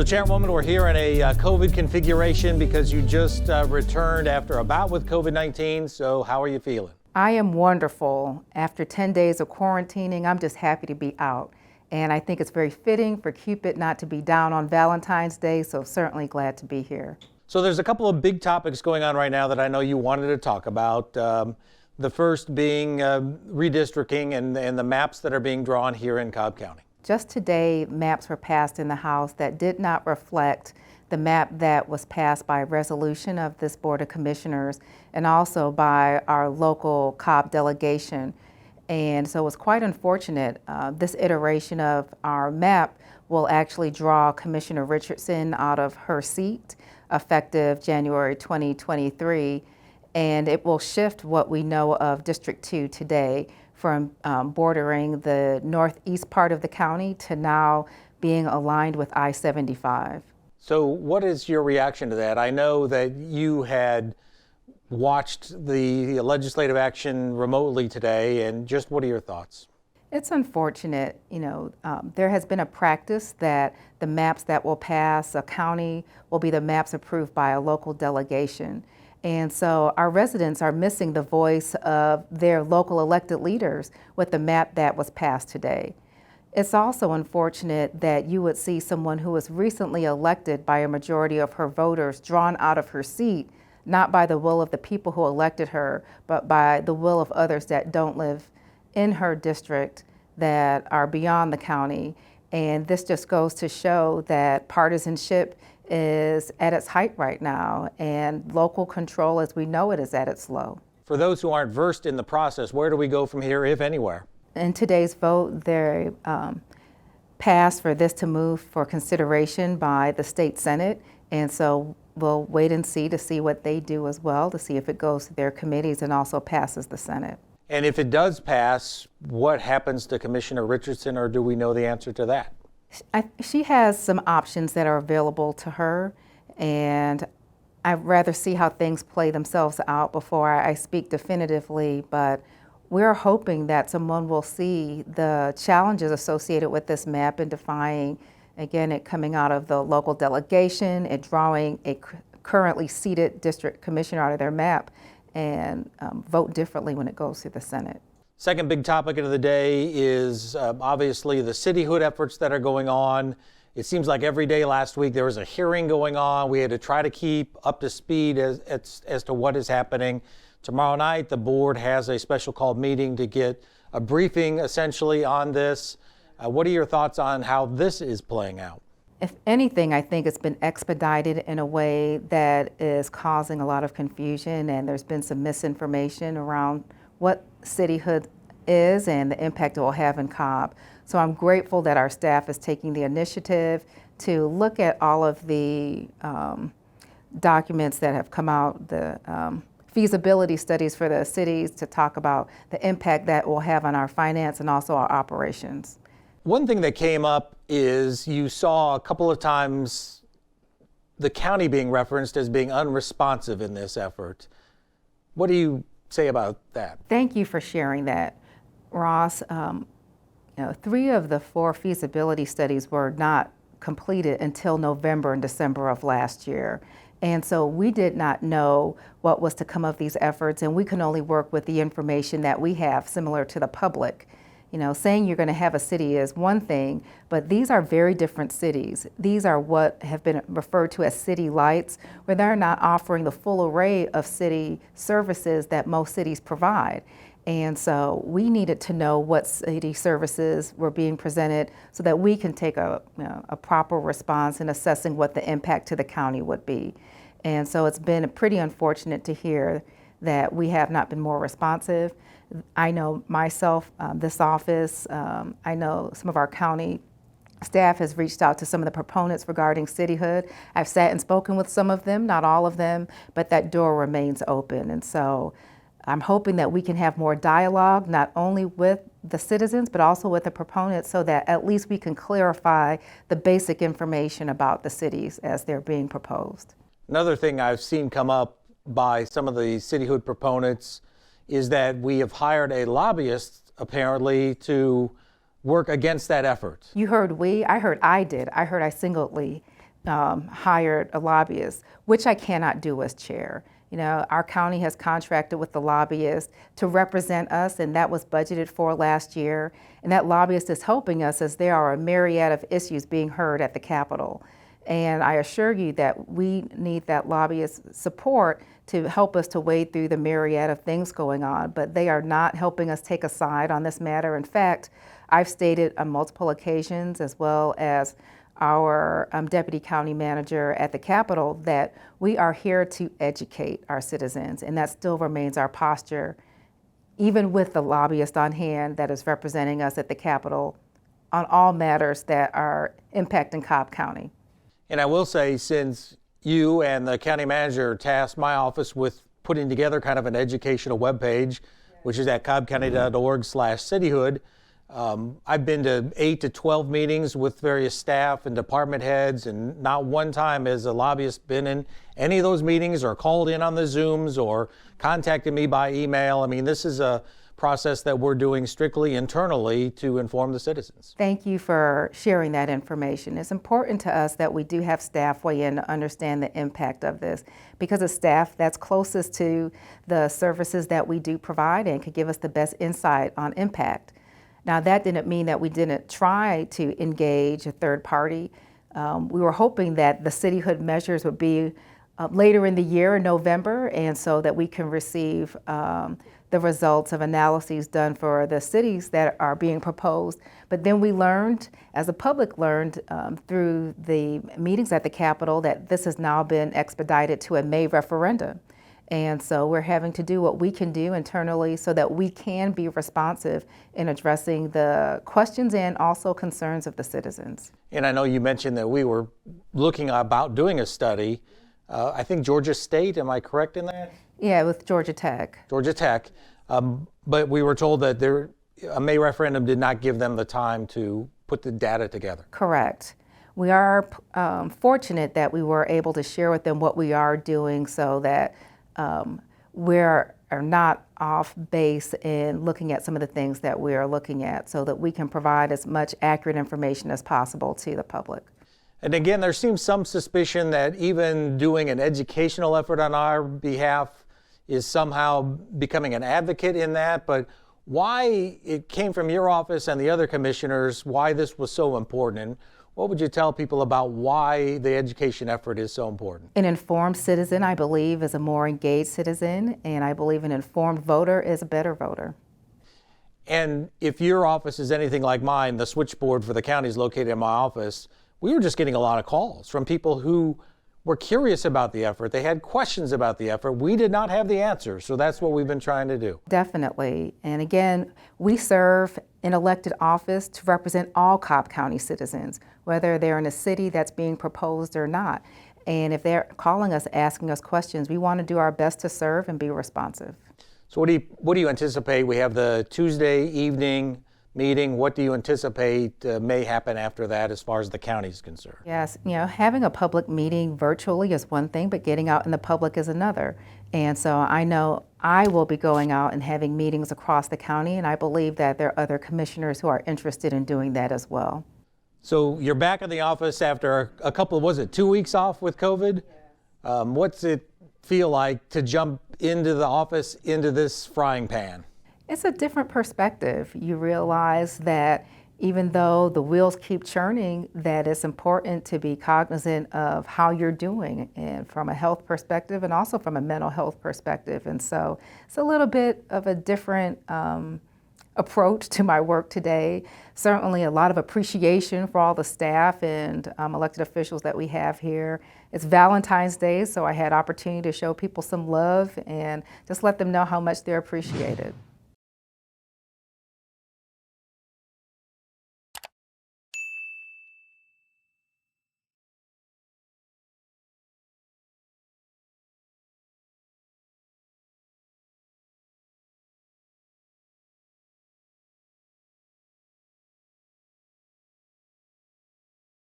So Chairwoman, we're here in a COVID configuration because you just returned after a bout with COVID-19. So how are you feeling? I am wonderful. After 10 days of quarantining, I'm just happy to be out. And I think it's very fitting for Cupid not to be down on Valentine's Day, so certainly glad to be here. So there's a couple of big topics going on right now that I know you wanted to talk about. The first being redistricting and the maps that are being drawn here in Cobb County. Just today, maps were passed in the House that did not reflect the map that was passed by resolution of this Board of Commissioners and also by our local Cobb delegation. And so it's quite unfortunate. This iteration of our map will actually draw Commissioner Richardson out of her seat effective January 2023. And it will shift what we know of District 2 today from bordering the northeast part of the county to now being aligned with I-75. So what is your reaction to that? I know that you had watched the legislative action remotely today, and just what are your thoughts? It's unfortunate. There has been a practice that the maps that will pass a county will be the maps approved by a local delegation. And so our residents are missing the voice of their local elected leaders with the map that was passed today. It's also unfortunate that you would see someone who was recently elected by a majority of her voters drawn out of her seat, not by the will of the people who elected her, but by the will of others that don't live in her district, that are beyond the county. And this just goes to show that partisanship is at its height right now, and local control as we know it is at its low. For those who aren't versed in the process, where do we go from here, if anywhere? In today's vote, they passed for this to move for consideration by the state Senate, and so we'll wait and see to see what they do as well, to see if it goes to their committees and also passes the Senate. And if it does pass, what happens to Commissioner Richardson, or do we know the answer to that? She has some options that are available to her, and I'd rather see how things play themselves out before I speak definitively, but we're hoping that someone will see the challenges associated with this map and defying, again, it coming out of the local delegation, it drawing a currently seated district commissioner out of their map, and vote differently when it goes to the Senate. Second big topic of the day is obviously the cityhood efforts that are going on. It seems like every day last week there was a hearing going on. We had to try to keep up to speed as to what is happening. Tomorrow night, the board has a special called meeting to get a briefing essentially on this. What are your thoughts on how this is playing out? If anything, I think it's been expedited in a way that is causing a lot of confusion, and there's been some misinformation around what cityhood is and the impact it will have in Cobb. So I'm grateful that our staff is taking the initiative to look at all of the documents that have come out, the feasibility studies for the cities, to talk about the impact that will have on our finance and also our operations. One thing that came up is you saw a couple of times the county being referenced as being unresponsive in this effort. What do you say about that? Thank you for sharing that, Ross. 3 of the 4 feasibility studies were not completed until November and December of last year. And so we did not know what was to come of these efforts, and we can only work with the information that we have, similar to the public. Saying you're going to have a city is one thing, but these are very different cities. These are what have been referred to as city lights, where they're not offering the full array of city services that most cities provide. And so we needed to know what city services were being presented so that we can take a proper response in assessing what the impact to the county would be. And so it's been pretty unfortunate to hear that we have not been more responsive. I know myself, this office, I know some of our county staff has reached out to some of the proponents regarding cityhood. I've sat and spoken with some of them, not all of them, but that door remains open. And so I'm hoping that we can have more dialogue, not only with the citizens, but also with the proponents, so that at least we can clarify the basic information about the cities as they're being proposed. Another thing I've seen come up by some of the cityhood proponents is that we have hired a lobbyist, apparently, to work against that effort. You heard we, I heard I did. I heard I singly hired a lobbyist, which I cannot do as chair. You know, our county has contracted with the lobbyist to represent us, and that was budgeted for last year. And that lobbyist is helping us as there are a myriad of issues being heard at the Capitol. And I assure you that we need that lobbyist support to help us to wade through the myriad of things going on, but they are not helping us take a side on this matter. In fact, I've stated on multiple occasions, as well as our deputy county manager at the Capitol, that we are here to educate our citizens, and that still remains our posture, even with the lobbyist on hand that is representing us at the Capitol on all matters that are impacting Cobb County. And I will say, since you and the county manager tasked my office with putting together kind of an educational webpage, which is at cobbcounty.org/cityhood, I've been to 8 to 12 meetings with various staff and department heads, and not one time has a lobbyist been in any of those meetings or called in on the Zooms or contacted me by email. I mean, this is a process that we're doing strictly internally to inform the citizens. Thank you for sharing that information. It's important to us that we do have staff weigh in to understand the impact of this, because it's staff that's closest to the services that we do provide and could give us the best insight on impact. Now, that didn't mean that we didn't try to engage a third party. We were hoping that the cityhood measures would be later in the year in November, and so that we can receive the results of analyses done for the cities that are being proposed. But then we learned, as the public learned through the meetings at the Capitol, that this has now been expedited to a May referendum. And so we're having to do what we can do internally so that we can be responsive in addressing the questions and also concerns of the citizens. And I know you mentioned that we were looking about doing a study. I think Georgia State, am I correct in that? Yeah, with Georgia Tech. Georgia Tech. But we were told that a May referendum did not give them the time to put the data together. Correct. We are fortunate that we were able to share with them what we are doing so that we are not off base in looking at some of the things that we are looking at, so that we can provide as much accurate information as possible to the public. And again, there seems some suspicion that even doing an educational effort on our behalf is somehow becoming an advocate in that, but why it came from your office and the other commissioners, why this was so important, and what would you tell people about why the education effort is so important? An informed citizen, I believe, is a more engaged citizen, and I believe an informed voter is a better voter. And if your office is anything like mine, the switchboard for the county is located in my office, we were just getting a lot of calls from people who were curious about the effort. They had questions about the effort. We did not have the answer, so that's what we've been trying to do. Definitely. And again, we serve in elected office to represent all Cobb County citizens, whether they're in a city that's being proposed or not. And if they're calling us, asking us questions, we want to do our best to serve and be responsive. So what do you anticipate? We have the Tuesday evening meeting. What do you anticipate may happen after that as far as the county is concerned? Yes, you know, having a public meeting virtually is one thing, but getting out in the public is another. And so I know I will be going out and having meetings across the county, and I believe that there are other commissioners who are interested in doing that as well. So you're back in the office after a couple, was it 2 weeks off with COVID? Yeah. What's it feel like to jump into the office, into this frying pan? It's a different perspective. You realize that even though the wheels keep churning, that it's important to be cognizant of how you're doing, and from a health perspective and also from a mental health perspective. And so it's a little bit of a different approach to my work today. Certainly a lot of appreciation for all the staff and elected officials that we have here. It's Valentine's Day, so I had opportunity to show people some love and just let them know how much they're appreciated.